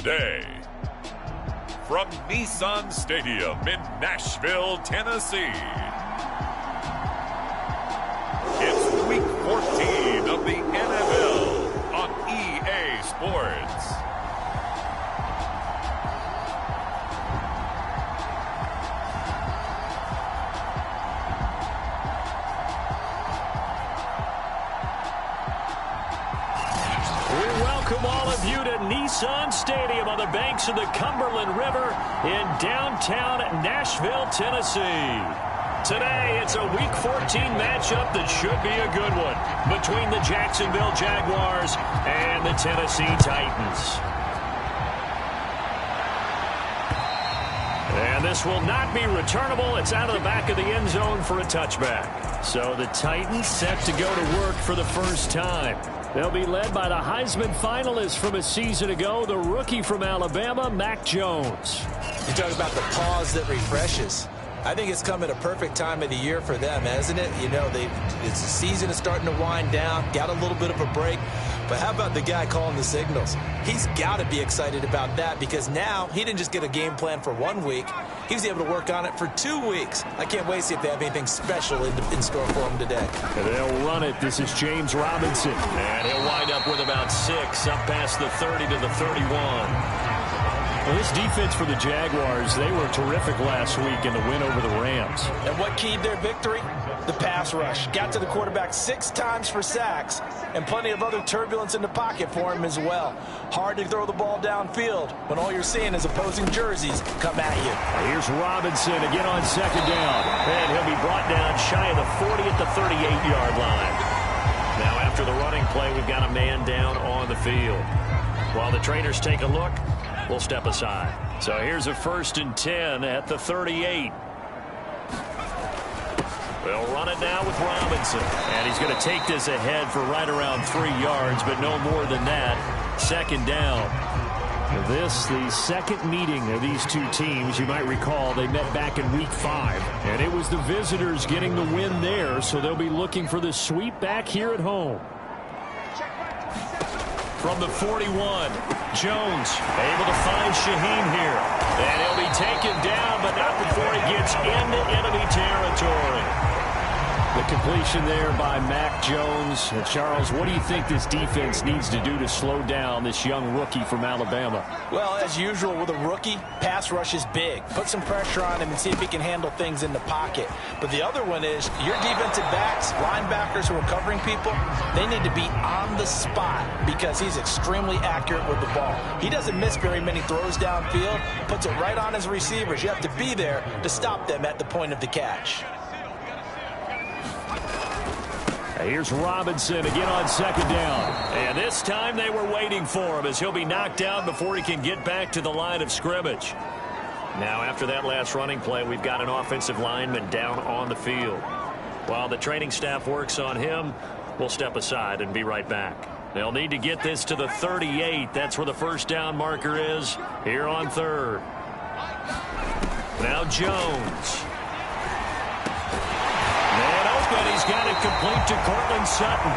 the day. From Nissan Stadium in Nashville, Tennessee, it's Week 14 of the NFL on EA Sports. Welcome all of you to Nissan Stadium on the banks of the Cumberland River in downtown Nashville, Tennessee. Today, it's a Week 14 matchup that should be a good one between the Jacksonville Jaguars and the Tennessee Titans. And this will not be returnable. It's out of the back of the end zone for a touchback. So the Titans set to go to work for the first time. They'll be led by the Heisman finalist from a season ago, the rookie from Alabama, Mac Jones. You talk about the pause that refreshes. I think it's come at a perfect time of the year for them, hasn't it? You know, the season is starting to wind down, got a little bit of a break. But how about the guy calling the signals? He's got to be excited about that because now he didn't just get a game plan for 1 week. He was able to work on it for 2 weeks. I can't wait to see if they have anything special in store for him today. And they'll run it. This is James Robinson. And he'll wind up with about 6 up past the 30 to the 31. Well, this defense for the Jaguars, they were terrific last week in the win over the Rams. And what keyed their victory? The pass rush. Got to the quarterback 6 times for sacks, and plenty of other turbulence in the pocket for him as well. Hard to throw the ball downfield when all you're seeing is opposing jerseys come at you. Here's Robinson again on second down. And he'll be brought down shy of the 40 at the 38-yard line. Now after the running play, we've got a man down on the field. While the trainers take a look, we'll step aside. So here's a 1st and 10 at the 38. We'll run it now with Robinson. And he's going to take this ahead for right around 3 yards, but no more than that. 2nd down. This, the second meeting of these two teams. You might recall they met back in Week 5. And it was the visitors getting the win there, so they'll be looking for the sweep back here at home. From the 41, Jones able to find Shaheem here. And he'll be taken down, but not before he gets into enemy territory. The completion there by Mac Jones. And Charles, what do you think this defense needs to do to slow down this young rookie from Alabama? Well, as usual with a rookie, pass rush is big. Put some pressure on him and see if he can handle things in the pocket. But the other one is your defensive backs, linebackers who are covering people, they need to be on the spot because he's extremely accurate with the ball. He doesn't miss very many throws downfield, puts it right on his receivers. You have to be there to stop them at the point of the catch. Here's Robinson again on 2nd down. And this time they were waiting for him as he'll be knocked down before he can get back to the line of scrimmage. Now after that last running play, we've got an offensive lineman down on the field. While the training staff works on him, we'll step aside and be right back. They'll need to get this to the 38. That's where the 1st down marker is here on 3rd. Now Jones. And he's got it complete to Cortland Sutton.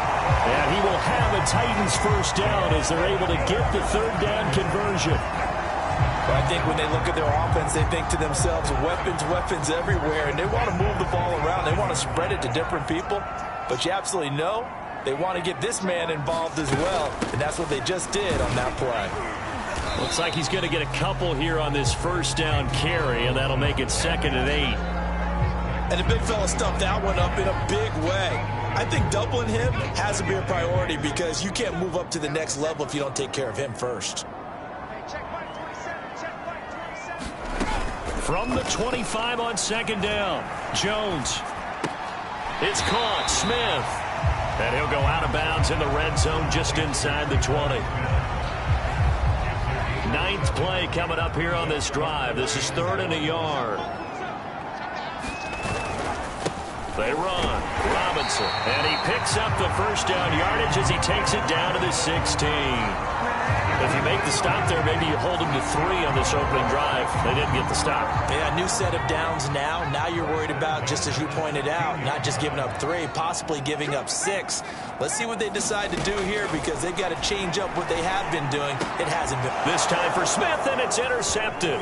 And he will have a Titans 1st down as they're able to get the 3rd down conversion. Well, I think when they look at their offense, they think to themselves, weapons everywhere, and they want to move the ball around. They want to spread it to different people. But you absolutely know they want to get this man involved as well, and that's what they just did on that play. Looks like he's going to get a couple here on this 1st down carry, and that'll make it 2nd and 8. And the big fella stuffed that one up in a big way. I think doubling him has to be a priority because you can't move up to the next level if you don't take care of him first. From the 25 on 2nd down, Jones. It's caught, Smith. And he'll go out of bounds in the red zone just inside the 20. 9th play coming up here on this drive. This is 3rd and a yard. They run. Robinson. And he picks up the 1st down yardage as he takes it down to the 16. If you make the stop there, maybe you hold them to 3 on this opening drive. They didn't get the stop. Yeah, new set of downs now. Now you're worried about, just as you pointed out, not just giving up 3, possibly giving up 6. Let's see what they decide to do here, because they've got to change up what they have been doing. It hasn't been. This time for Smith, and it's intercepted.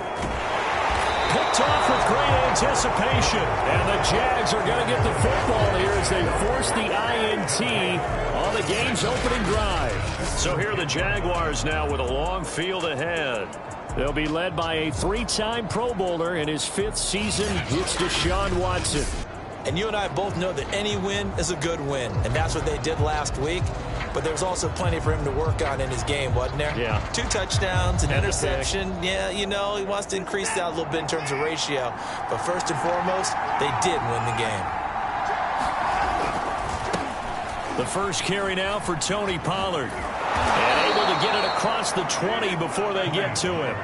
Picked off with great anticipation. And the Jags are going to get the football here as they force the INT on the game's opening drive. So here are the Jaguars now with a long field ahead. They'll be led by a 3-time Pro Bowler in his 5th season. It's Deshaun Watson. And you and I both know that any win is a good win, and that's what they did last week. But there's also plenty for him to work on in his game, wasn't there? Yeah. 2 touchdowns, an interception. Yeah, you know, he wants to increase that a little bit in terms of ratio. But first and foremost, they did win the game. The first carry now for Tony Pollard. And able to get it across the 20 before they get to him.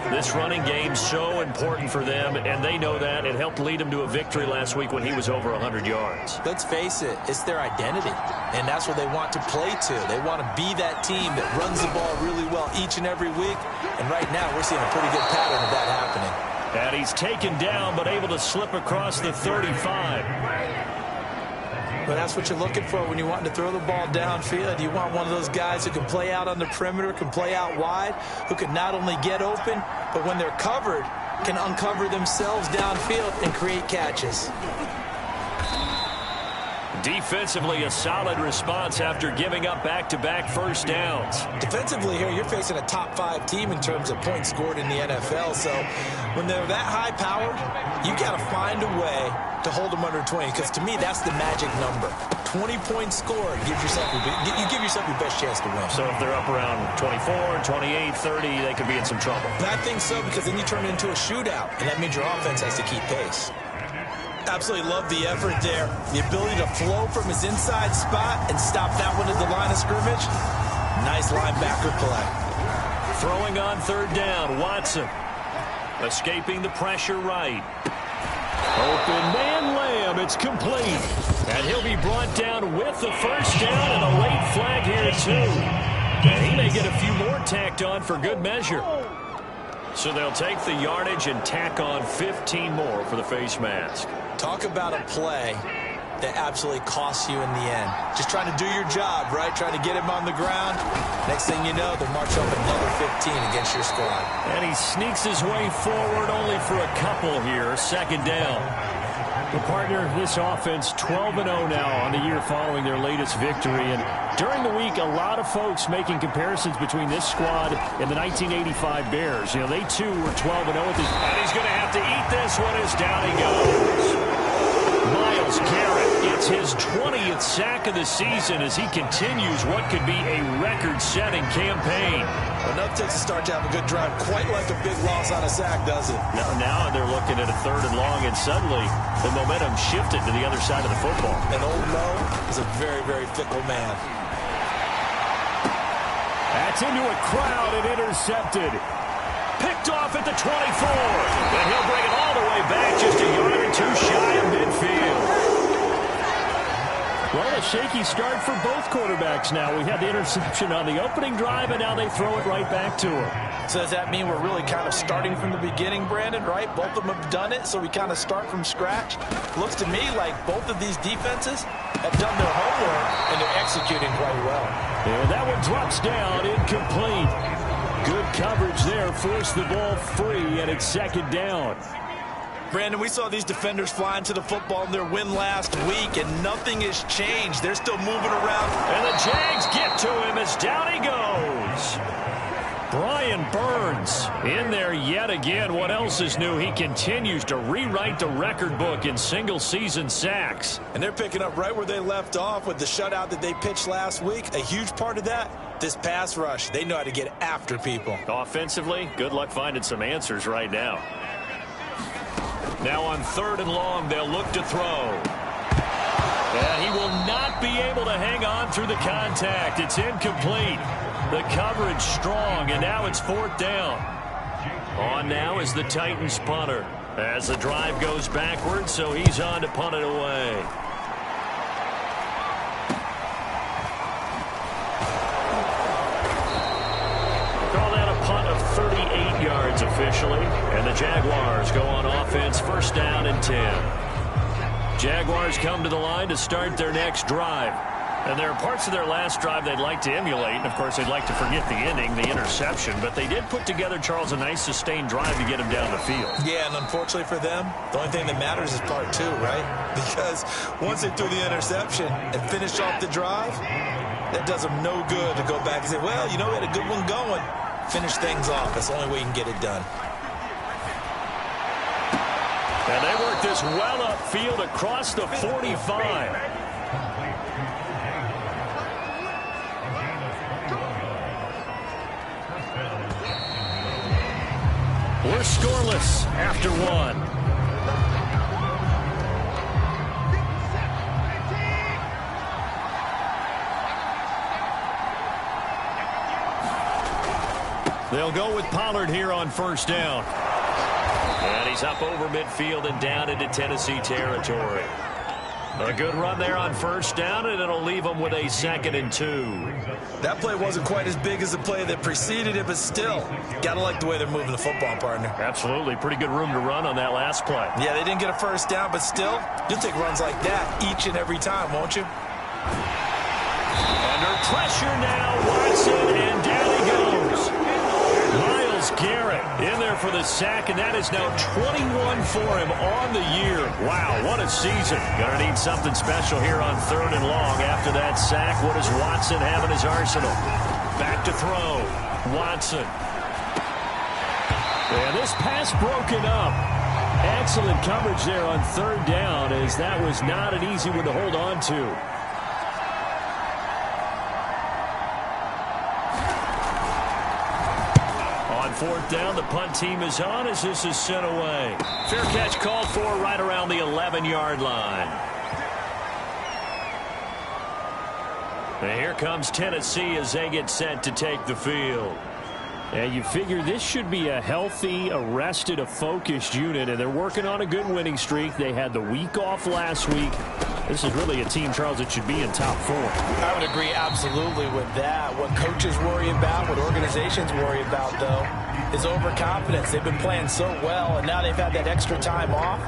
This running game's so important for them, and they know that. It helped lead them to a victory last week when he was over 100 yards. Let's face it, it's their identity, and that's what they want to play to. They want to be that team that runs the ball really well each and every week, and right now we're seeing a pretty good pattern of that happening. And he's taken down, but able to slip across the 35. But that's what you're looking for when you want to throw the ball downfield. You want one of those guys who can play out on the perimeter, can play out wide, who can not only get open, but when they're covered, can uncover themselves downfield and create catches. Defensively, a solid response after giving up back-to-back first downs. Defensively here, you're facing a top 5 team in terms of points scored in the NFL. So when they're that high-powered, you got to find a way to hold them under 20, because to me, that's the magic number. 20 points scored gives yourself you give yourself your best chance to win. So if they're up around 24, 28, 30, they could be in some trouble. But I think so, because then you turn it into a shootout, and that means your offense has to keep pace. Absolutely love the effort there. The ability to flow from his inside spot and stop that one at the line of scrimmage. Nice linebacker play. Throwing on 3rd down, Watson. Escaping the pressure right. Open man Lamb, it's complete. And he'll be brought down with the first down and a late flag here too. And he may get a few more tacked on for good measure. So they'll take the yardage and tack on 15 more for the face mask. Talk about a play that absolutely costs you in the end. Just trying to do your job, right? Trying to get him on the ground. Next thing you know, they'll march up another 15 against your squad. And he sneaks his way forward only for a couple here. 2nd down. The partner, this offense 12-0 now on the year following their latest victory. And during the week, a lot of folks making comparisons between this squad and the 1985 Bears. You know, they too were 12-0 at this. And he's going to have to eat this one as down he goes. Myles Garrett, it's his 20th sack of the season as he continues what could be a record-setting campaign. Enough takes a start to have a good drive, quite like a big loss on a sack, does it? Now they're looking at a 3rd and long, and suddenly the momentum shifted to the other side of the football. And old Mo is a very, very fickle man. That's into a crowd and intercepted. Picked off at the 24. And he'll bring it all the way back just a yard or 2 shy of midfield. Well, a shaky start for both quarterbacks now. We had the interception on the opening drive, and now they throw it right back to him. So does that mean we're really kind of starting from the beginning, Brandon, right? Both of them have done it, so we kind of start from scratch. Looks to me like both of these defenses have done their homework, and they're executing quite well. And that one drops down, incomplete. Good coverage there, forced the ball free, and it's 2nd down. Brandon, we saw these defenders flying to the football in their win last week, and nothing has changed. They're still moving around. And the Jags get to him as down he goes. Brian Burns in there yet again. What else is new? He continues to rewrite the record book in single-season sacks. And they're picking up right where they left off with the shutout that they pitched last week. A huge part of that, this pass rush. They know how to get after people. Offensively, good luck finding some answers right now. Now on 3rd and long, they'll look to throw. And he will not be able to hang on through the contact. It's incomplete. The coverage strong, and now it's 4th down. On now is the Titans punter as the drive goes backwards, so he's on to punt it away. officially, and the Jaguars go on offense, first down and 10. Jaguars come to the line to start their next drive. And there are parts of their last drive they'd like to emulate. And, of course, they'd like to forget the ending, the interception. But they did put together, Charles, a nice sustained drive to get him down the field. Yeah, and unfortunately for them, the only thing that matters is part two, right? Because once they threw the interception and finished off the drive, that does them no good to go back and say, well, you know, we had a good one going. Finish things off. That's the only way you can get it done. And they work this well upfield across the 45. We're scoreless after one. They'll go with Pollard here on first down. And he's up over midfield and down into Tennessee territory. A good run there on first down, and it'll leave them with a 2nd and 2. That play wasn't quite as big as the play that preceded it, but still, gotta like the way they're moving the football, partner. Absolutely. Pretty good room to run on that last play. Yeah, they didn't get a first down, but still, you'll take runs like that each and every time, won't you? Under pressure now, Watson, and down he goes. Myles Garrett in there for the sack, and that is now 21 for him on the year. Wow, what a season. Gonna need something special here on 3rd and long. After that sack, what does Watson have in his arsenal? Back to throw. Watson. And this pass broken up. Excellent coverage there on 3rd down, as that was not an easy one to hold on to. On 4th down, the punt team is on as this is sent away. Fair catch called for right around the 11-yard line. And here comes Tennessee as they get set to take the field. And you figure this should be a healthy, a rested, a focused unit, and they're working on a good winning streak. They had the week off last week. This is really a team, Charles, that should be in top 4. I would agree absolutely with that. What coaches worry about, what organizations worry about, though, is overconfidence. They've been playing so well, and now they've had that extra time off.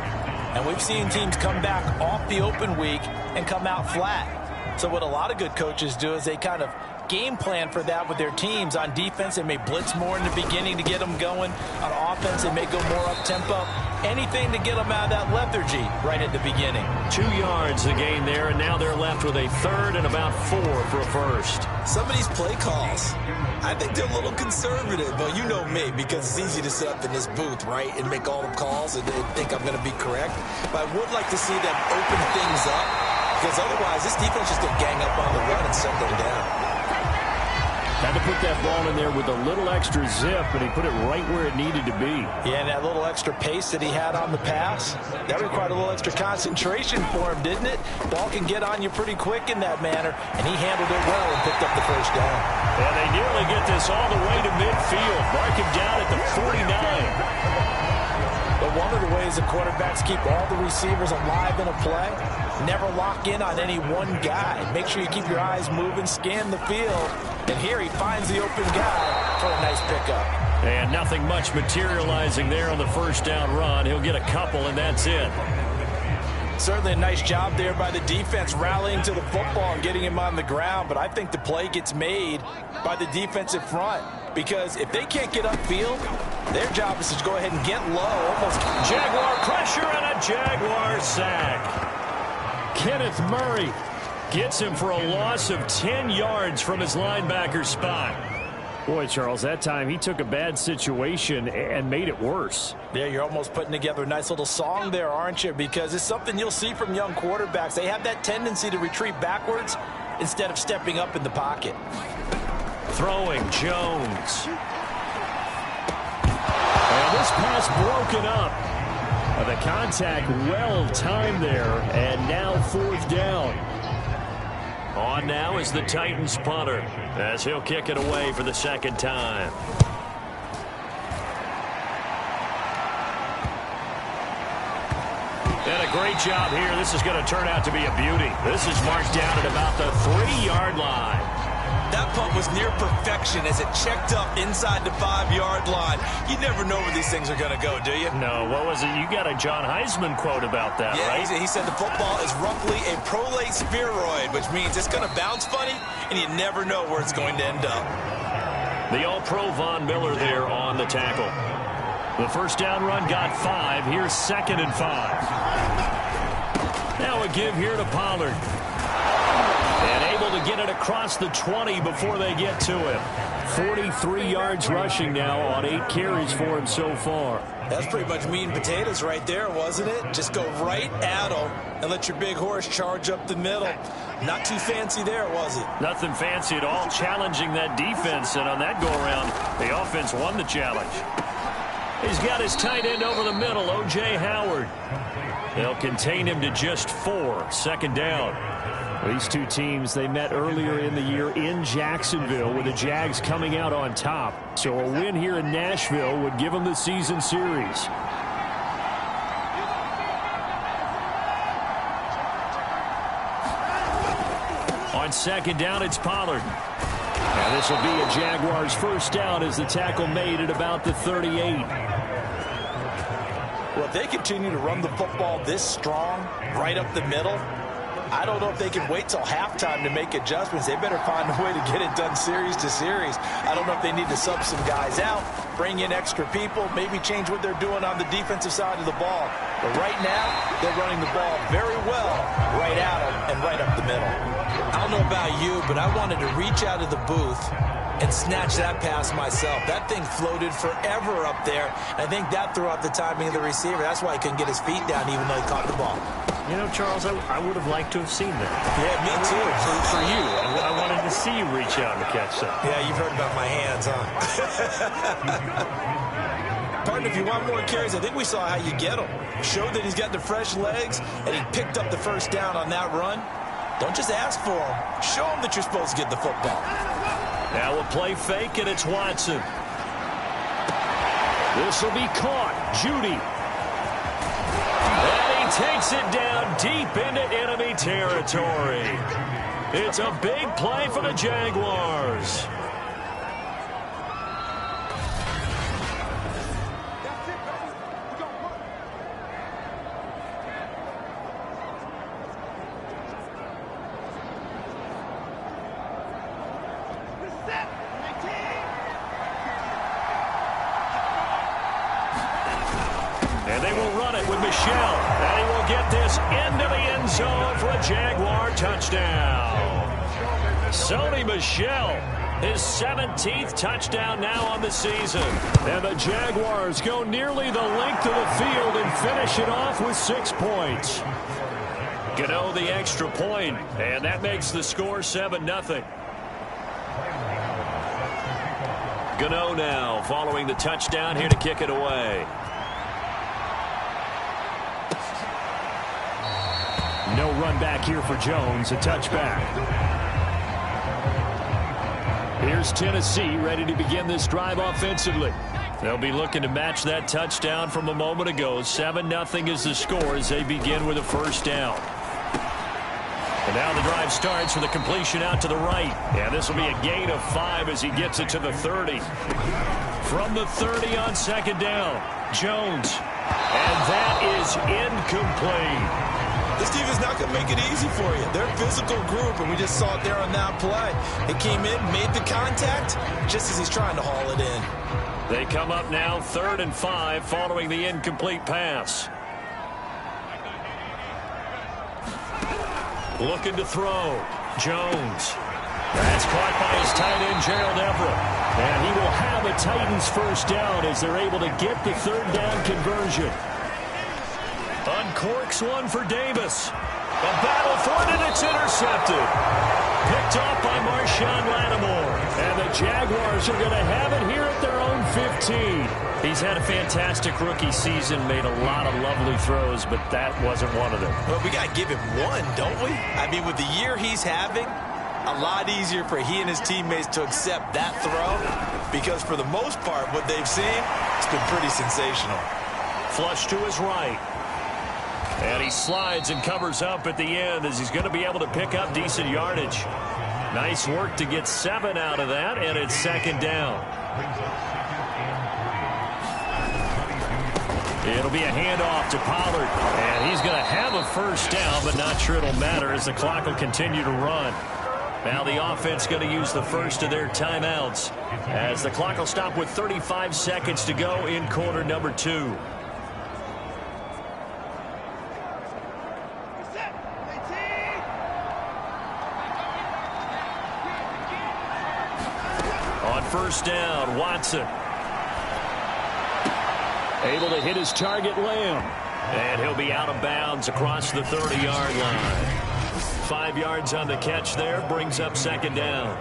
And we've seen teams come back off the open week and come out flat. So what a lot of good coaches do is they kind of game plan for that with their teams. On defense, they may blitz more in the beginning to get them going. On offense, they may go more up-tempo. Anything to get them out of that lethargy right at the beginning. 2 yards the gain there, and now they're left with a 3rd and about 4 for a first. Some of these play calls, I think they're a little conservative, but you know me, because it's easy to sit up in this booth, right, and make all the calls and think I'm going to be correct. But I would like to see them open things up, because otherwise this defense is going to gang up on the run and set them down. Had to put that ball in there with a little extra zip, and he put it right where it needed to be. Yeah, and that little extra pace that he had on the pass, that required a little extra concentration for him, didn't it? Ball can get on you pretty quick in that manner, and he handled it well and picked up the first down. And they nearly get this all the way to midfield. Mark him down at the 49. But one of the ways the quarterbacks keep all the receivers alive in a play, never lock in on any one guy. Make sure you keep your eyes moving, scan the field. And here he finds the open guy for a nice pickup. And nothing much materializing there on the first down run. He'll get a couple, and that's it. Certainly a nice job there by the defense rallying to the football and getting him on the ground. But I think the play gets made by the defensive front. Because if they can't get upfield, their job is to go ahead and get low. Almost Jaguar pressure and a Jaguar sack. Kenneth Murray gets him for a loss of 10 yards from his linebacker spot. Boy, Charles, that time he took a bad situation and made it worse. Yeah, you're almost putting together a nice little song there, aren't you? Because it's something you'll see from young quarterbacks. They have that tendency to retreat backwards instead of stepping up in the pocket. Throwing Jones. And this pass broken up. The contact well timed there, and now 4th down. On now is the Titans punter, as he'll kick it away for the 2nd time. And a great job here. This is going to turn out to be a beauty. This is marked down at about the 3-yard line. That punt was near perfection as it checked up inside the 5-yard line. You never know where these things are going to go, do you? No, what was it? You got a John Heisman quote about that, yeah, right? He said the football is roughly a prolate spheroid, which means it's going to bounce funny, and you never know where it's going to end up. The All-Pro Von Miller there on the tackle. The first down run got 5. Here's 2nd and 5. Now a give here to Pollard. And able to get it across the 20 before they get to him. 43 yards rushing now on 8 carries for him so far. That's pretty much meat and potatoes right there, wasn't it? Just go right at him and let your big horse charge up the middle. Not too fancy there, was it? Nothing fancy at all, challenging that defense. And on that go-around, the offense won the challenge. He's got his tight end over the middle, O.J. Howard. They'll contain him to just 4. 2nd down. These two teams, they met earlier in the year in Jacksonville with the Jags coming out on top. So a win here in Nashville would give them the season series. On 2nd down, it's Pollard. And this will be a Jaguars first down as the tackle made at about the 38. Well, if they continue to run the football this strong, right up the middle, I don't know if they can wait till halftime to make adjustments. They better find a way to get it done series to series. I don't know if they need to sub some guys out, bring in extra people, maybe change what they're doing on the defensive side of the ball. But right now, they're running the ball very well right at them and right up the middle. I don't know about you, but I wanted to reach out of the booth and snatch that pass myself. That thing floated forever up there. I think that threw out the timing of the receiver. That's why he couldn't get his feet down even though he caught the ball. You know, Charles, I would have liked to have seen that. Yeah, me too. For you. I wanted to see you reach out and catch something. Yeah, you've heard about my hands, huh? Partner, if you want more carries, I think we saw how you get them. Showed that he's got the fresh legs, and he picked up the first down on that run. Don't just ask for him. Show him that you're supposed to get the football. Now we'll play fake, and it's Watson. This will be caught. Judy. And he takes it down deep into enemy territory. It's a big play for the Jaguars. And they will run it with Michel. And he will get this into the end zone for a Jaguar touchdown. Sony Michel, his 17th touchdown now on the season. And the Jaguars go nearly the length of the field and finish it off with 6 points. Gano the extra point, and that makes the score 7-0. Gano now following the touchdown here to kick it away. No run back here for Jones, a touchback. Here's Tennessee ready to begin this drive offensively. They'll be looking to match that touchdown from a moment ago. 7-0 is the score as they begin with a first down. And now the drive starts with a completion out to the right. And this will be a gain of 5 as he gets it to the 30. From the 30 on 2nd down, Jones. And that is incomplete. This defense is not going to make it easy for you. They're a physical group, and we just saw it there on that play. It came in, made the contact, just as he's trying to haul it in. They come up now 3rd and 5 following the incomplete pass. Looking to throw. Jones. That's caught by his tight end, Gerald Everett. And he will have a Titans first down as they're able to get the 3rd down conversion. Uncorks one for Davis. A battle for it, and it's intercepted. Picked off by Marshawn Lattimore. And the Jaguars are going to have it here at their own 15. He's had a fantastic rookie season, made a lot of lovely throws, but that wasn't one of them. Well, we got to give him one, don't we? I mean, with the year he's having, a lot easier for he and his teammates to accept that throw, because for the most part, what they've seen, it's been pretty sensational. Flush to his right. And he slides and covers up at the end as he's going to be able to pick up decent yardage. Nice work to get 7 out of that, and it's second down. It'll be a handoff to Pollard, and he's going to have a first down, but not sure it'll matter as the clock will continue to run. Now the offense going to use the first of their timeouts as the clock will stop with 35 seconds to go in quarter number 2. On first down, Watson. Able to hit his target, Lamb. And he'll be out of bounds across the 30-yard line. 5 yards on the catch there, brings up second down.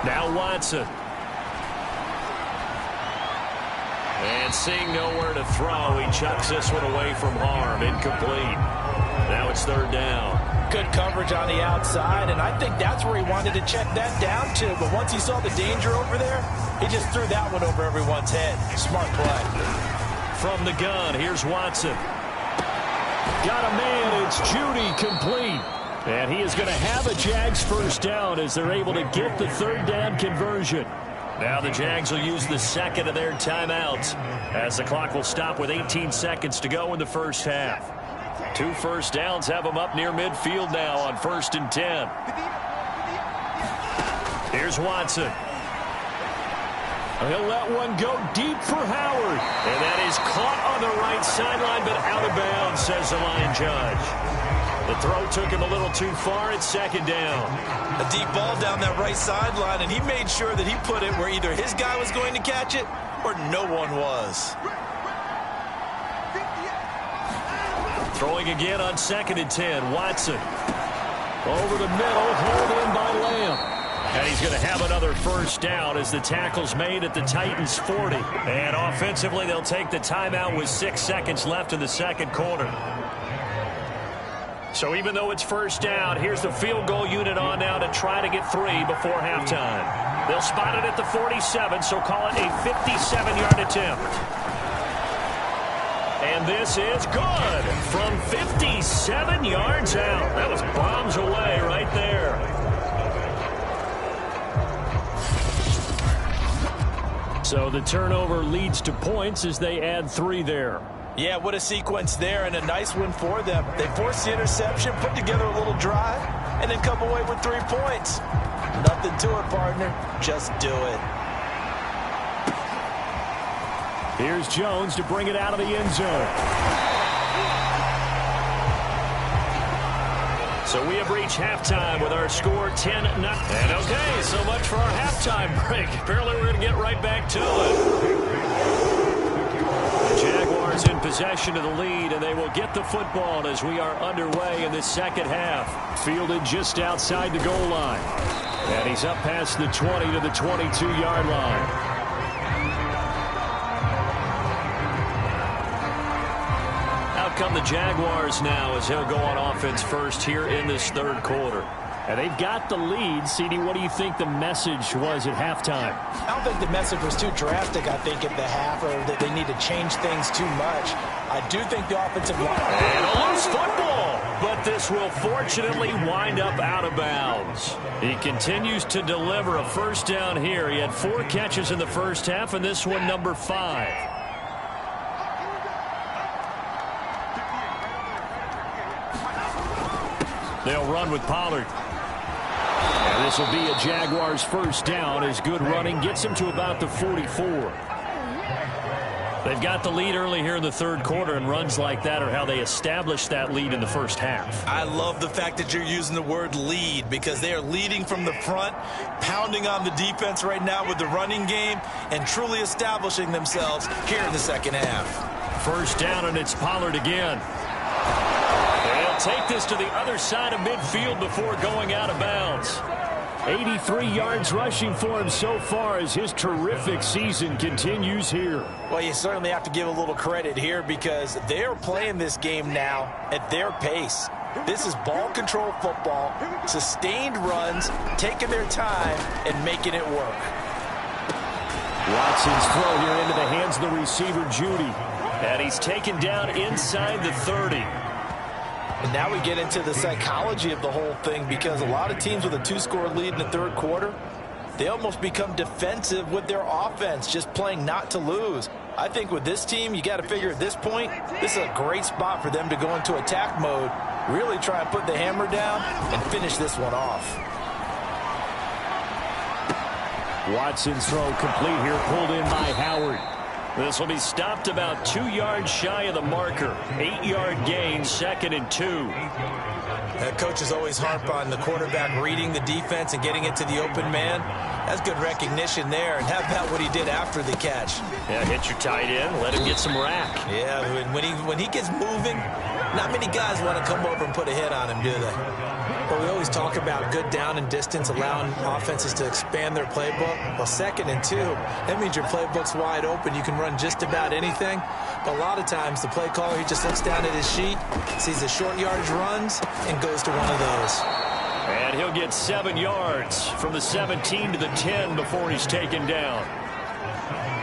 Now Watson. And seeing nowhere to throw, he chucks this one away from harm. Incomplete. Now it's third down. Good coverage on the outside, and I think that's where he wanted to check that down to. But once he saw the danger over there, he just threw that one over everyone's head. Smart play. From the gun, here's Watson. Got a man, it's Judy, complete. And he is going to have a Jags first down as they're able to get the third down conversion. Now the Jags will use the second of their timeouts as the clock will stop with 18 seconds to go in the first half. 2 first downs have them up near midfield now on 1st and 10. Here's Watson. He'll let one go deep for Howard. And that is caught on the right sideline, but out of bounds, says the line judge. The throw took him a little too far. It's second down. A deep ball down that right sideline, and he made sure that he put it where either his guy was going to catch it or no one was. Throwing again on 2nd and 10. Watson. Over the middle, hauled in by Lamb. And he's going to have another first down as the tackle's made at the Titans' 40. And offensively, they'll take the timeout with 6 seconds left in the second quarter. So even though it's first down, here's the field goal unit on now to try to get 3 before halftime. They'll spot it at the 47, so call it a 57-yard attempt. And this is good from 57 yards out. That was bombs away right there. So the turnover leads to points as they add 3 there. Yeah, what a sequence there, and a nice win for them. They forced the interception, put together a little drive, and then come away with 3 points. Nothing to it, partner. Just do it. Here's Jones to bring it out of the end zone. So we have reached halftime with our score 10-0. And okay, so much for our halftime break. Apparently we're going to get right back to it. The Jaguars in possession of the lead, and they will get the football as we are underway in the second half. Fielded just outside the goal line. And he's up past the 20 to the 22-yard line. Out come the Jaguars now as he'll go on offense first here in this third quarter. And they've got the lead. CD, what do you think the message was at halftime? I don't think the message was too drastic, I think, at the half, or that they need to change things too much. I do think the offensive line... And a loose football, but this will fortunately wind up out of bounds. He continues to deliver a first down here. He had 4 catches in the first half, and this one number 5. They'll run with Pollard. And this will be a Jaguars first down as good running gets him to about the 44. They've got the lead early here in the third quarter, and runs like that are how they established that lead in the first half. I love the fact that you're using the word lead, because they are leading from the front, pounding on the defense right now with the running game, and truly establishing themselves here in the second half. First down, and it's Pollard again. They'll take this to the other side of midfield before going out of bounds. 83 yards rushing for him so far as his terrific season continues here. Well, you certainly have to give a little credit here, because they're playing this game now at their pace. This is ball control football, sustained runs, taking their time and making it work. Watson's throw here into the hands of the receiver, Judy. And he's taken down inside the 30. And now we get into the psychology of the whole thing, because a lot of teams with a 2-score lead in the third quarter, they almost become defensive with their offense, just playing not to lose. I think with this team, you got to figure at this point, this is a great spot for them to go into attack mode, really try and put the hammer down and finish this one off. Watson's throw complete here, pulled in by Howard. This will be stopped about 2 yards shy of the marker. 8-yard gain, 2nd and 2. Coaches always harp on the quarterback reading the defense and getting it to the open man. That's good recognition there. And how about what he did after the catch? Yeah, hit your tight end, let him get some rack. Yeah, when he gets moving, not many guys want to come over and put a hit on him, do they? But we always talk about good down and distance, allowing offenses to expand their playbook. Well, 2nd and 2, that means your playbook's wide open. You can run just about anything. But a lot of times, the play caller, he just looks down at his sheet, sees the short yardage runs, and goes to one of those. And he'll get 7 yards from the 17 to the 10 before he's taken down.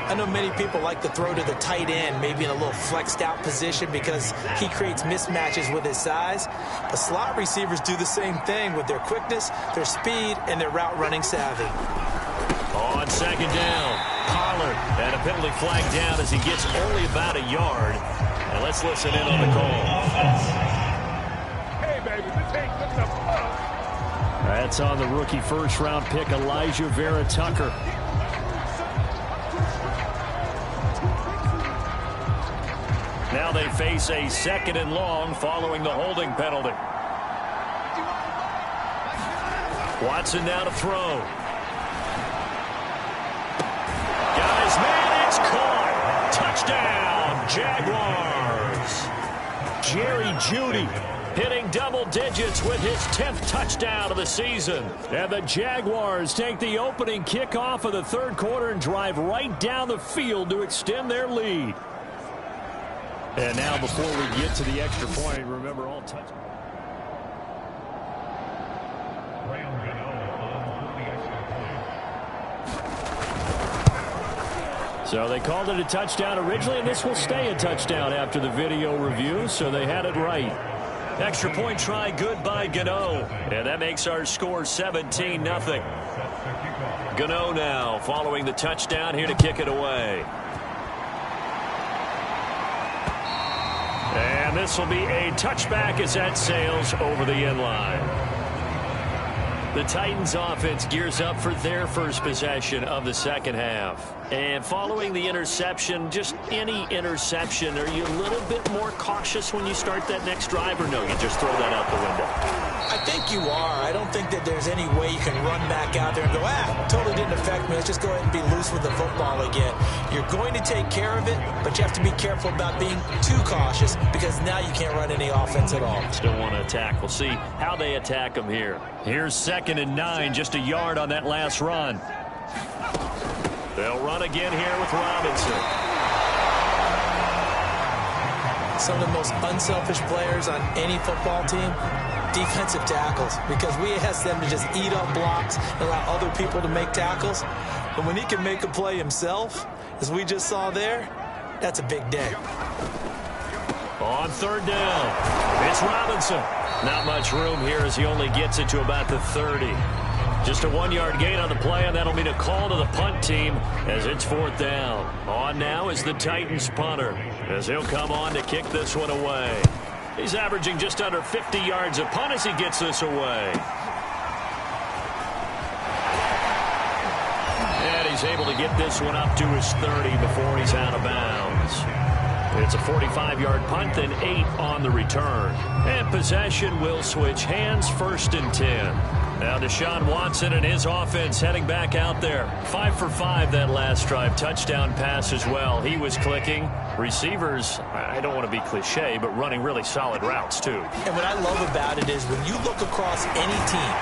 I know many people like to throw to the tight end, maybe in a little flexed out position, because he creates mismatches with his size. But slot receivers do the same thing with their quickness, their speed, and their route running savvy. On 2nd down, Pollard, and a penalty flag down as he gets only about a yard. And let's listen in on the call. Hey, baby, this ain't good enough. That's on the rookie first-round pick, Elijah Vera Tucker. Now they face a 2nd and long following the holding penalty. Watson now to throw. Got his man, it's caught. Touchdown, Jaguars. Jerry Jeudy hitting double digits with his 10th touchdown of the season. And the Jaguars take the opening kickoff of the third quarter and drive right down the field to extend their lead. And now before we get to the extra point, remember all touch. So they called it a touchdown originally, and this will stay a touchdown after the video review, so they had it right. Extra point try good by Gano, and that makes our score 17-0. Gano now following the touchdown here to kick it away. And this will be a touchback as that sails over the end line. The Titans offense gears up for their first possession of the second half. And following the interception, just any interception, are you a little bit more cautious when you start that next drive, or no, you just throw that out the window? I think you are. I don't think that there's any way you can run back out there and go, totally didn't affect me. Let's just go ahead and be loose with the football again. You're going to take care of it, but you have to be careful about being too cautious, because now you can't run any offense at all. Still want to attack. We'll see how they attack them here. Here's 2nd and 9, just a yard on that last run. They'll run again here with Robinson. Some of the most unselfish players on any football team, defensive tackles, because we ask them to just eat up blocks and allow other people to make tackles. But when he can make a play himself, as we just saw there, that's a big day. On 3rd down, it's Robinson. Not much room here as he only gets it to about the 30. Just a 1-yard gain on the play, and that'll mean a call to the punt team as it's 4th down. On now is the Titans punter, as he'll come on to kick this one away. He's averaging just under 50 yards a punt as he gets this away. And he's able to get this one up to his 30 before he's out of bounds. It's a 45-yard punt, then 8 on the return. And possession will switch hands, 1st and 10. Now Deshaun Watson and his offense heading back out there. 5 for 5 that last drive. Touchdown pass as well. He was clicking. Receivers, I don't want to be cliche, but running really solid routes too. And what I love about it is when you look across any team,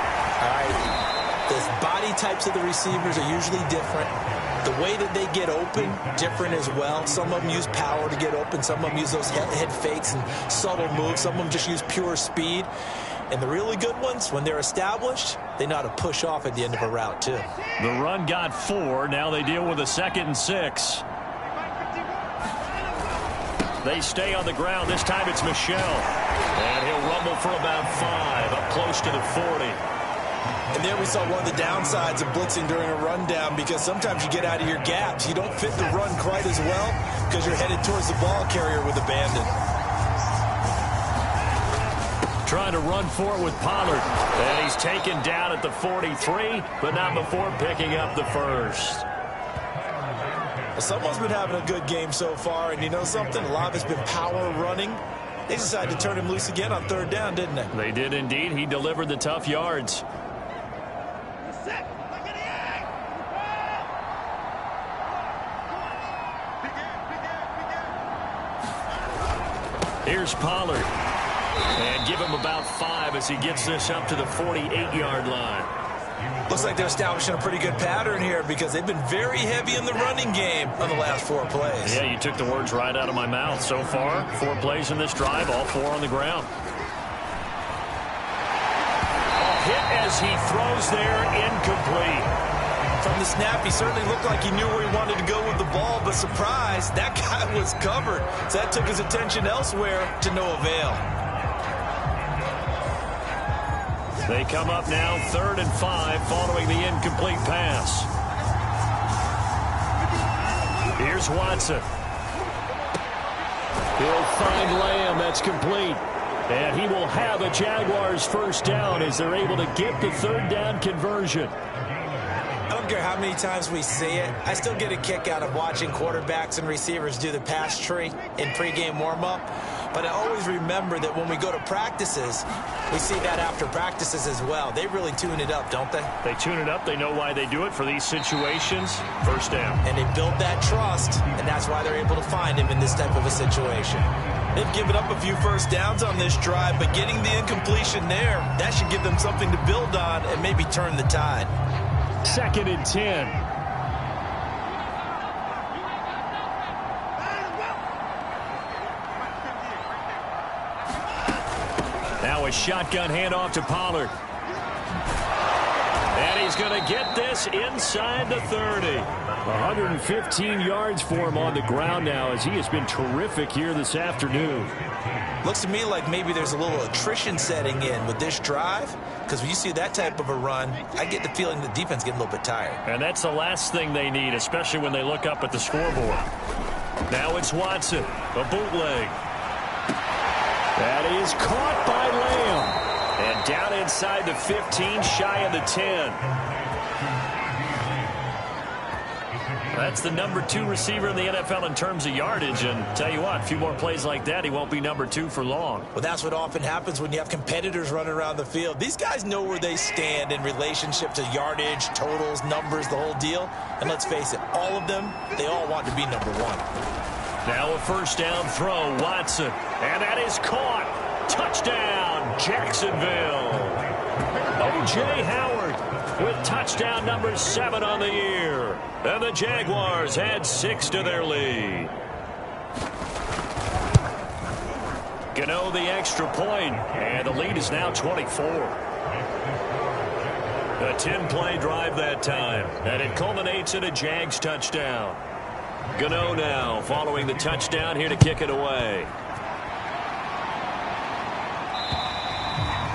all right, the body types of the receivers are usually different. The way that they get open, different as well. Some of them use power to get open. Some of them use those head fakes and subtle moves. Some of them just use pure speed. And the really good ones, when they're established, they know how to push off at the end of a route, too. The run got 4. Now they deal with a 2nd and 6. They stay on the ground. This time it's Michel. And he'll rumble for about 5, up close to the 40. And there we saw one of the downsides of blitzing during a rundown, because sometimes you get out of your gaps. You don't fit the run quite as well because you're headed towards the ball carrier with abandon. Trying to run for it with Pollard. And he's taken down at the 43, but not before picking up the first. Well, someone's been having a good game so far, and you know something? A lot of it's been power running. They decided to turn him loose again on 3rd down, didn't they? They did indeed. He delivered the tough yards. Here's Pollard. And give him about 5 as he gets this up to the 48-yard line. Looks like they're establishing a pretty good pattern here, because they've been very heavy in the running game on the last 4 plays. Yeah, you took the words right out of my mouth. So far, 4 plays in this drive, all 4 on the ground. A hit as he throws there, incomplete. From the snap, he certainly looked like he knew where he wanted to go with the ball, but surprise, that guy was covered. So that took his attention elsewhere to no avail. They come up now 3rd and 5 following the incomplete pass. Here's Watson. He'll find Lamb. That's complete. And he will have a Jaguars first down as they're able to get the 3rd down conversion. I don't care how many times we see it. I still get a kick out of watching quarterbacks and receivers do the pass tree in pregame warm-up. But I always remember that when we go to practices, we see that after practices as well. They really tune it up, don't they? They tune it up. They know why they do it for these situations. First down. And they build that trust, and that's why they're able to find him in this type of a situation. They've given up a few first downs on this drive, but getting the incompletion there, that should give them something to build on and maybe turn the tide. 2nd and 10. Now a shotgun handoff to Pollard. And he's going to get this inside the 30. 115 yards for him on the ground now, as he has been terrific here this afternoon. Looks to me like maybe there's a little attrition setting in with this drive, because when you see that type of a run, I get the feeling the defense getting a little bit tired. And that's the last thing they need, especially when they look up at the scoreboard. Now it's Watson, a bootleg. That is caught by Lamb. And down inside the 15, shy of the 10. That's the number 2 receiver in the NFL in terms of yardage. And tell you what, a few more plays like that, he won't be number 2 for long. Well, that's what often happens when you have competitors running around the field. These guys know where they stand in relationship to yardage, totals, numbers, the whole deal. And let's face it, all of them, they all want to be number 1. Now a first down throw, Watson. And that is caught. Touchdown, Jacksonville. O.J. Howard with touchdown number 7 on the year. And the Jaguars add 6 to their lead. Gano the extra point, and the lead is now 24. A 10-play drive that time, and it culminates in a Jags touchdown. Gano now following the touchdown here to kick it away.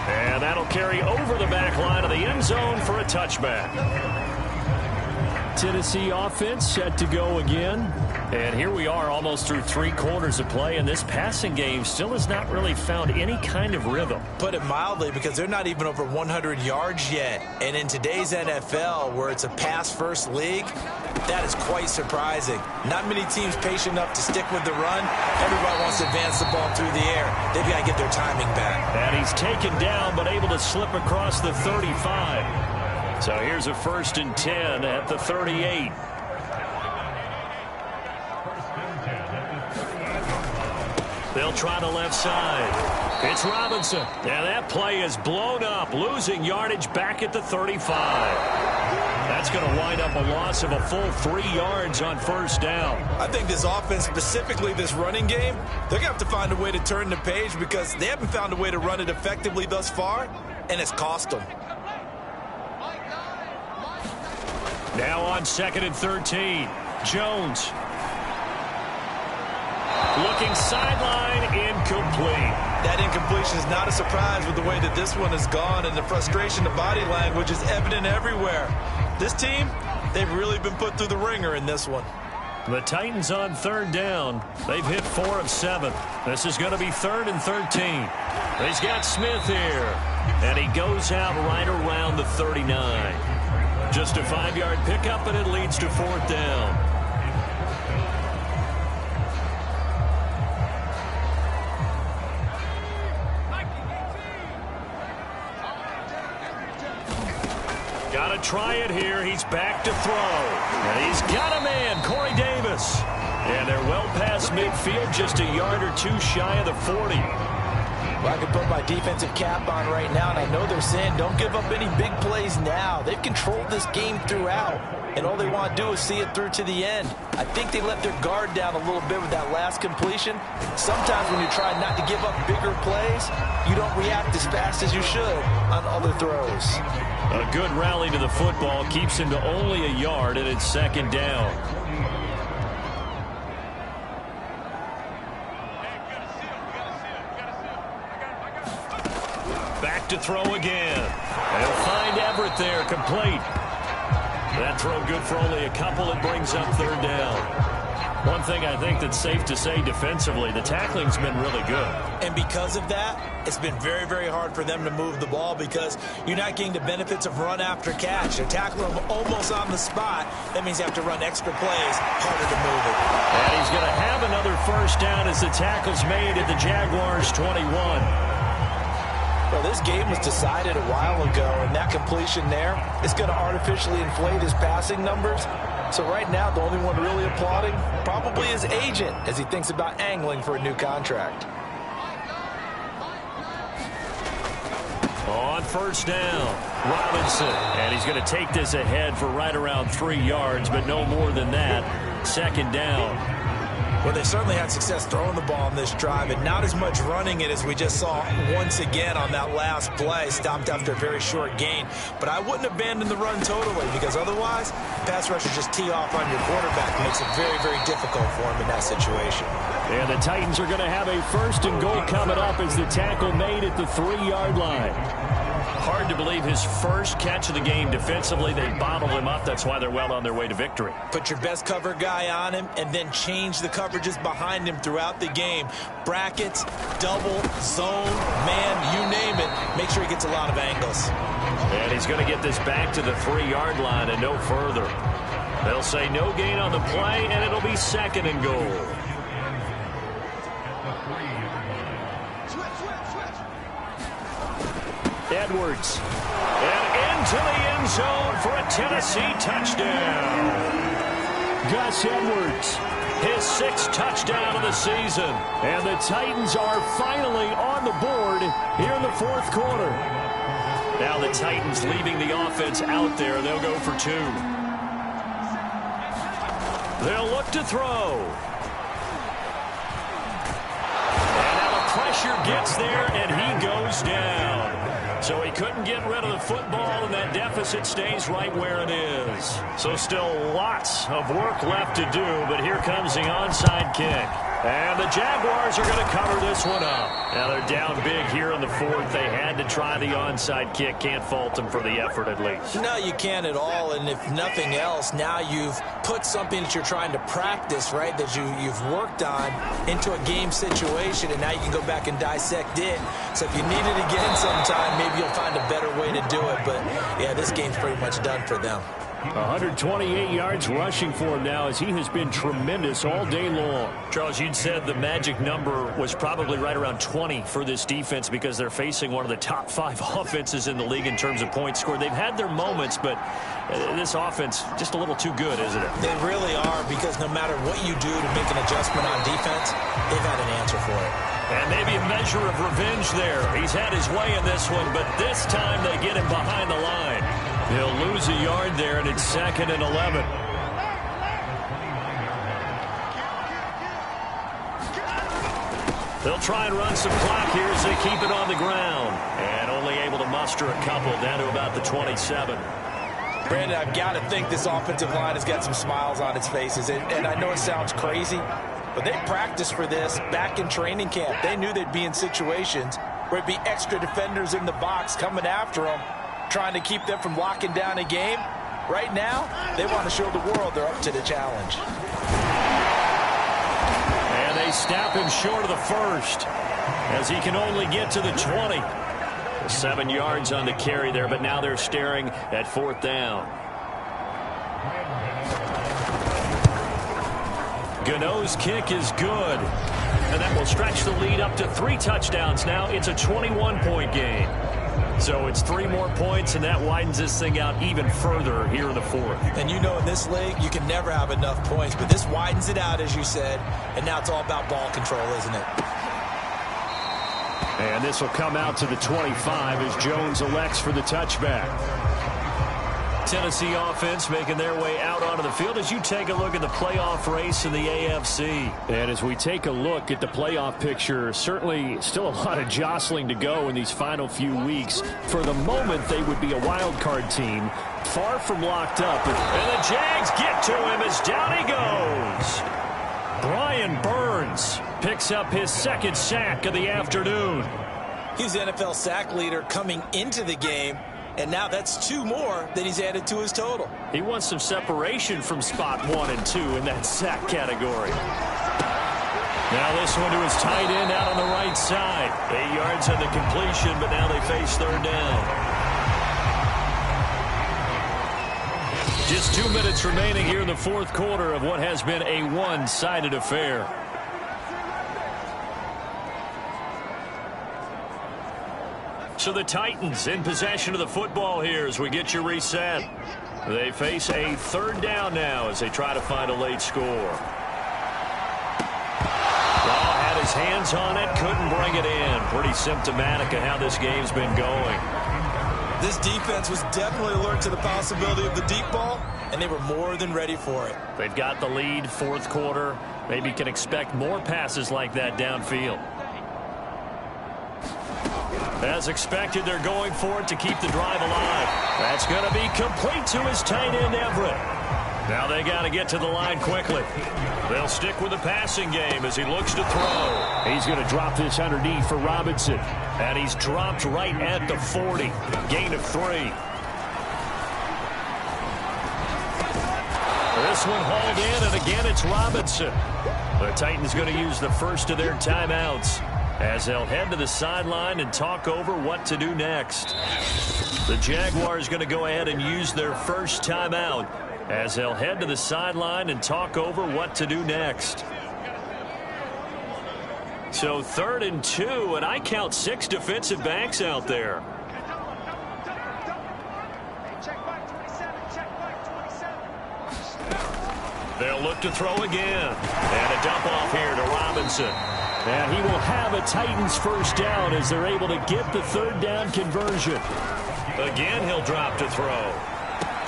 And that'll carry over the back line of the end zone for a touchback. Tennessee offense set to go again. And here we are almost through 3 quarters of play, and this passing game still has not really found any kind of rhythm. Put it mildly, because they're not even over 100 yards yet. And in today's NFL, where it's a pass-first league, that is quite surprising. Not many teams patient enough to stick with the run. Everybody wants to advance the ball through the air. They've got to get their timing back. And he's taken down, but able to slip across the 35. So here's a 1st and 10 at the 38. They'll try the left side. It's Robinson. And that play is blown up, losing yardage back at the 35. That's going to wind up a loss of a full 3 yards on first down. I think this offense, specifically this running game, they're going to have to find a way to turn the page because they haven't found a way to run it effectively thus far, and it's cost them. Now on 2nd and 13, Jones. Looking sideline, incomplete. That incompletion is not a surprise with the way that this one has gone, and the frustration, the body language is evident everywhere. This team, they've really been put through the ringer in this one. The Titans on 3rd down. They've hit 4 of 7. This is going to be 3rd and 13. He's got Smith here, and he goes out right around the 39. Just a 5-yard pickup, and it leads to 4th down. Got to try it here. He's back to throw. And he's got a man, Corey Davis. And they're well past midfield, just a yard or 2 shy of the 40. Well, I can put my defensive cap on right now, and I know they're saying don't give up any big plays now. They've controlled this game throughout, and all they want to do is see it through to the end. I think they let their guard down a little bit with that last completion. Sometimes when you try not to give up bigger plays, you don't react as fast as you should on other throws. A good rally to the football keeps him to only a yard, and it's 2nd down. Back to throw again. And he'll find Everett there, complete. That throw good for only a couple. It brings up 3rd down. One thing I think that's safe to say defensively, the tackling's been really good. And because of that, it's been very, very hard for them to move the ball because you're not getting the benefits of run after catch. They're tackling them almost on the spot. That means you have to run extra plays, harder to move it. And he's going to have another first down as the tackle's made at the Jaguars' 21. Well, this game was decided a while ago, and that completion there is going to artificially inflate his passing numbers. So right now, the only one really applauding probably his agent as he thinks about angling for a new contract. On first down, Robinson. And he's going to take this ahead for right around 3 yards, but no more than that. 2nd down. Well, they certainly had success throwing the ball on this drive, and not as much running it as we just saw once again on that last play, stopped after a very short gain. But I wouldn't abandon the run totally, because otherwise, pass rushers just tee off on your quarterback. It makes it very, very difficult for him in that situation. And the Titans are going to have a 1st and goal coming up as the tackle made at the 3-yard line. Hard to believe his first catch of the game defensively. They bottled him up. That's why they're well on their way to victory. Put your best cover guy on him and then change the coverages behind him throughout the game. Brackets, double, zone, man, you name it. Make sure he gets a lot of angles. And he's going to get this back to the 3-yard line and no further. They'll say no gain on the play, and it'll be 2nd and goal. Edwards. And into the end zone for a Tennessee touchdown. Gus Edwards, his 6th touchdown of the season. And the Titans are finally on the board here in the 4th quarter. Now the Titans leaving the offense out there. They'll go for 2. They'll look to throw. And now the pressure gets there, and he goes down. So he couldn't get rid of the football, and that deficit stays right where it is. So still lots of work left to do, but here comes the onside kick. And the Jaguars are going to cover this one up. Now they're down big here in the 4th. They had to try the onside kick. Can't fault them for the effort at least. No, you can't at all. And if nothing else, now you've put something that you're trying to practice, right, that you've worked on into a game situation, and now you can go back and dissect it. So if you need it again sometime, maybe you'll find a better way to do it. But, yeah, this game's pretty much done for them. 128 yards rushing for him now as he has been tremendous all day long. Charles, you'd said the magic number was probably right around 20 for this defense because they're facing one of the top 5 offenses in the league in terms of points scored. They've had their moments, but this offense just a little too good, isn't it? They really are, because no matter what you do to make an adjustment on defense, they've had an answer for it. And maybe a measure of revenge there. He's had his way in this one, but this time they get him behind the line. He'll lose a yard there, and it's 2nd and 11. They'll try and run some clock here as they keep it on the ground. And only able to muster a couple down to about the 27. Brandon, I've got to think this offensive line has got some smiles on its faces. And I know it sounds crazy, but they practiced for this back in training camp. They knew they'd be in situations where it'd be extra defenders in the box coming after them, trying to keep them from locking down a game. Right now, they want to show the world they're up to the challenge. And they snap him short of the first as he can only get to the 20. 7 yards on the carry there, but now they're staring at 4th down. Gano's kick is good, and that will stretch the lead up to 3 touchdowns now. It's a 21-point game. So it's 3 more points, and that widens this thing out even further here in the 4th. And you know in this league, you can never have enough points, but this widens it out, as you said, and now it's all about ball control, isn't it? And this will come out to the 25 as Jones elects for the touchback. Tennessee offense making their way out onto the field as you take a look at the playoff race in the AFC. And as we take a look at the playoff picture, certainly still a lot of jostling to go in these final few weeks. For the moment, they would be a wild card team, far from locked up. And the Jags get to him as down he goes. Brian Burns picks up his 2nd sack of the afternoon. He's the NFL sack leader coming into the game, and now that's 2 more that he's added to his total. He wants some separation from spot 1 and 2 in that sack category. Now this one to his tight end out on the right side. 8 yards on the completion, but now they face 3rd down. Just 2 minutes remaining here in the 4th quarter of what has been a one-sided affair. So the Titans in possession of the football here as we get you reset. They face a 3rd down now as they try to find a late score. Well, had his hands on it, couldn't bring it in. Pretty symptomatic of how this game's been going. This defense was definitely alert to the possibility of the deep ball, and they were more than ready for it. They've got the lead, 4th quarter. Maybe can expect more passes like that downfield. As expected, they're going for it to keep the drive alive. That's going to be complete to his tight end, Everett. Now they got to get to the line quickly. They'll stick with the passing game as he looks to throw. He's going to drop this underneath for Robinson. And he's dropped right at the 40. Gain of 3. This one hauled in, and again it's Robinson. The Titans going to use the first of their timeouts as they'll head to the sideline and talk over what to do next. The Jaguars going to go ahead and use their first timeout as they'll head to the sideline and talk over what to do next. So 3rd and 2, and I count 6 defensive backs out there. They'll look to throw again. And a dump off here to Robinson. And he will have a Titans first down as they're able to get the 3rd down conversion. Again, he'll drop to throw.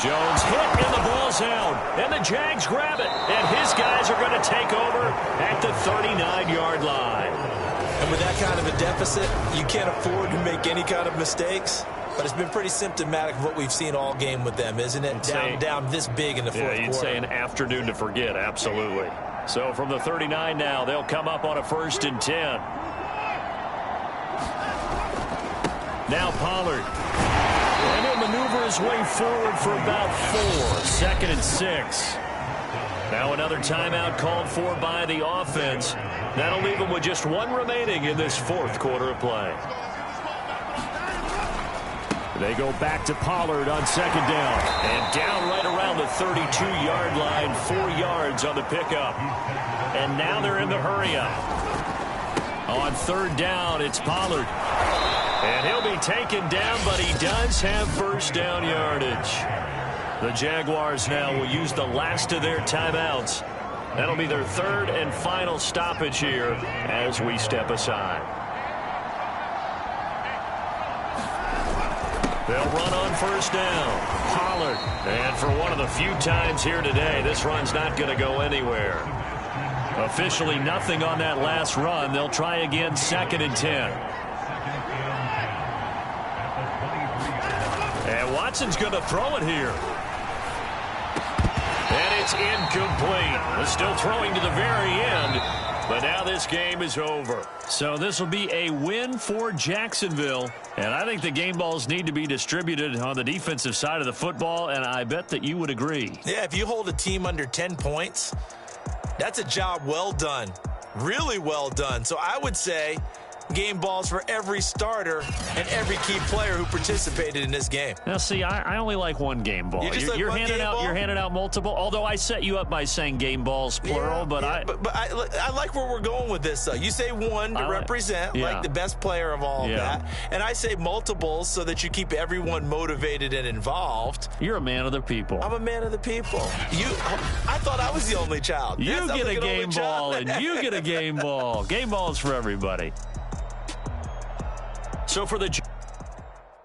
Jones hit, and the ball's out. And the Jags grab it. And his guys are going to take over at the 39-yard line. And with that kind of a deficit, you can't afford to make any kind of mistakes. But it's been pretty symptomatic of what we've seen all game with them, isn't it? Down this big in the 4th quarter. Yeah, you'd say an afternoon to forget, absolutely. So from the 39 now, they'll come up on a 1st and 10. Now Pollard. And he'll maneuver his way forward for about 4. 2nd and 6. Now another timeout called for by the offense. That'll leave them with just 1 remaining in this 4th quarter of play. They go back to Pollard on 2nd down. And down right around the 32-yard line, 4 yards on the pickup. And now they're in the hurry-up. On 3rd down, it's Pollard. And he'll be taken down, but he does have first down yardage. The Jaguars now will use the last of their timeouts That'll be their third and final stoppage here as we step aside. They'll run on first down. Pollard. And for one of the few times here today, this run's not going to go anywhere. Officially nothing on that last run. They'll try again, 2nd and 10. And Watson's going to throw it here. And it's incomplete. They're still throwing to the very end. But now this game is over. So this will be a win for Jacksonville. And I think the game balls need to be distributed on the defensive side of the football, and I bet that you would agree. Yeah, if you hold a team under 10 points, that's a job well done. Really well done. So I would say game balls for every starter and every key player who participated in this game. Now, see, I only like one game ball. You're handing out multiple. Although I set you up by saying game balls plural, but I like where we're going with this. Though you say one to represent like the best player of all of that, and I say multiples so that you keep everyone motivated and involved. You're a man of the people. I'm a man of the people. I thought I was the only child. You get a game ball, and you get a game ball. Game balls for everybody. So for the